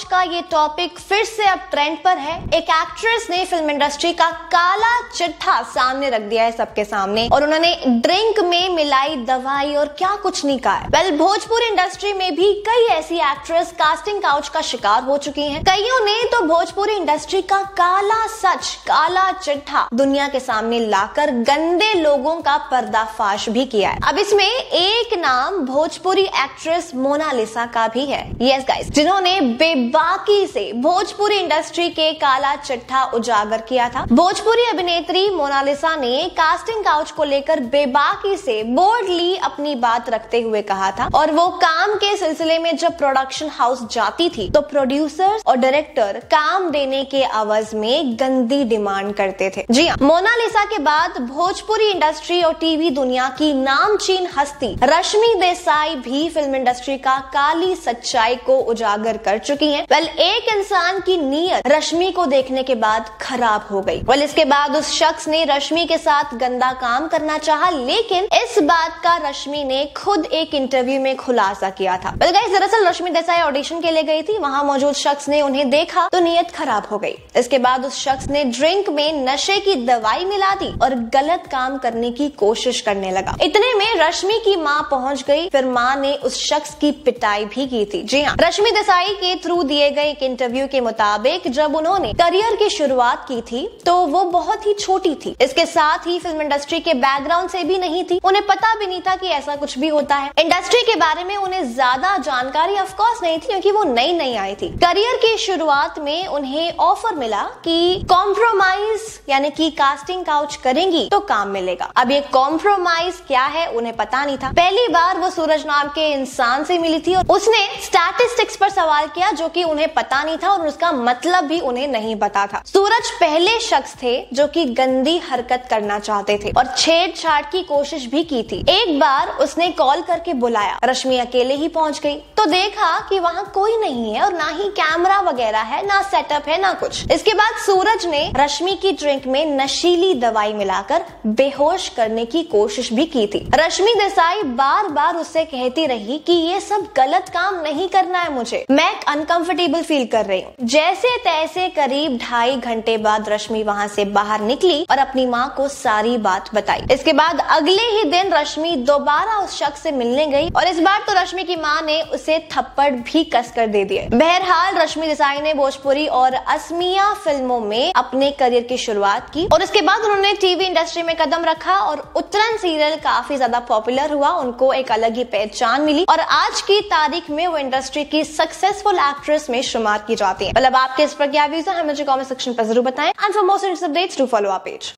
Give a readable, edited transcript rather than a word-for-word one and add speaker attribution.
Speaker 1: का ये टॉपिक फिर से अब ट्रेंड पर है। एक एक्ट्रेस ने फिल्म इंडस्ट्री का काला चिट्ठा सामने रख दिया है सबके सामने, और उन्होंने ड्रिंक में मिलाई दवाई और क्या कुछ नहीं कहा है। वेल, भोजपुरी इंडस्ट्री में भी कई ऐसी एक्ट्रेस कास्टिंग काउच का शिकार हो चुकी हैं। कईयों ने तो भोजपुरी इंडस्ट्री का काला सच, काला चिट्ठा दुनिया के सामने लाकर गंदे लोगों का पर्दाफाश भी किया है। अब इसमें एक नाम भोजपुरी एक्ट्रेस मोनालिसा का भी है। यस गाइस, जिन्होंने बेबाकी से भोजपुरी इंडस्ट्री के काला चिट्ठा उजागर किया था। भोजपुरी अभिनेत्री मोनालिसा ने कास्टिंग काउच को लेकर बेबाकी से बोल्डली अपनी बात रखते हुए कहा था, और वो काम के सिलसिले में जब प्रोडक्शन हाउस जाती थी तो प्रोड्यूसर्स और डायरेक्टर काम देने के आवाज में गंदी डिमांड करते थे। जी हाँ, मोनालिसा के बाद भोजपुरी इंडस्ट्री और टीवी दुनिया की नामचीन हस्ती रश्मि देसाई भी फिल्म इंडस्ट्री का काली सच्चाई को उजागर कर चुकी हैं। वेल, एक इंसान की नीयत रश्मि को देखने के बाद खराब हो गई। वेल, इसके बाद उस शख्स ने रश्मि के साथ गंदा काम करना चाहा, लेकिन इस बात का रश्मि ने खुद एक इंटरव्यू में खुलासा किया था। वेल गाइस, दरअसल रश्मि देसाई ऑडिशन के लिए गई थी। वहां मौजूद शख्स ने उन्हें देखा तो नीयत खराब हो गई। इसके बाद उस शख्स ने ड्रिंक में नशे की दवाई मिला दी और गलत काम करने की कोशिश करने लगा। इतने में रश्मि की मां पहुंच गई। फिर मां ने उस शख्स की पिटाई भी की थी। जी हाँ, रश्मि देसाई के थ्रू दिए गए एक इंटरव्यू के मुताबिक जब उन्होंने करियर की शुरुआत की थी तो वो बहुत ही छोटी थी। इसके साथ ही फिल्म इंडस्ट्री के बैकग्राउंड से भी नहीं थी। उन्हें पता भी नहीं था कि ऐसा कुछ भी होता है। इंडस्ट्री के बारे में उन्हें ज्यादा जानकारी ऑफ कोर्स नहीं थी, क्योंकि वो नई नई आई थी। करियर की शुरुआत में उन्हें ऑफर मिला कि कॉम्प्रोमाइज यानी कि कास्टिंग काउच करेंगी तो काम मिलेगा। अब ये कॉम्प्रोमाइज क्या है उन्हें पता नहीं था। पहली बार वो सूरज नाम के इंसान से मिली थी और उसने स्टैटिस्टिक्स पर सवाल किया जो कि उन्हें पता नहीं था और उसका मतलब भी उन्हें नहीं पता था। सूरज पहले शख्स थे जो कि गंदी हरकत करना चाहते थे और छेड़छाड़ की कोशिश भी की थी। एक बार उसने कॉल करके बुलाया, रश्मि अकेले ही पहुंच गई तो देखा कि वहां कोई नहीं है और ना ही कैमरा वगैरह है, ना सेटअप है, ना कुछ। इसके बाद सूरज ने रश्मि की ड्रिंक में नशीली दवाई मिलाकर बेहोश करने की कोशिश भी की थी। रश्मि देसाई बार बार उससे कहती रही कि ये सब गलत काम नहीं करना है, मुझे मैं अनकंफर्टेबल फील कर रही हूँ। जैसे तैसे करीब 2.5 घंटे बाद रश्मि वहां से बाहर निकली और अपनी माँ को सारी बात बताई। इसके बाद अगले ही दिन रश्मि दोबारा उस शख्स से मिलने गई और इस बार तो रश्मि की माँ ने उसे थप्पड़ भी कसकर दे दिए। बहरहाल रश्मि देसाई ने भोजपुरी और असमिया फिल्मों में अपने करियर की शुरुआत की और उसके बाद उन्होंने टीवी इंडस्ट्री में कदम रखा और उत्तरन सीरियल काफी ज्यादा पॉपुलर हुआ। उनको एक अलग ही पहचान मिली और आज की तारीख में वो इंडस्ट्री की सक्सेसफुल एक्ट्रेस में शुमार की जाती है। मतलब आपके इस पर क्या व्यूज है, हमें मुझे कमेंट सेक्शन पर जरूर बताएं। And for more updates to follow our page.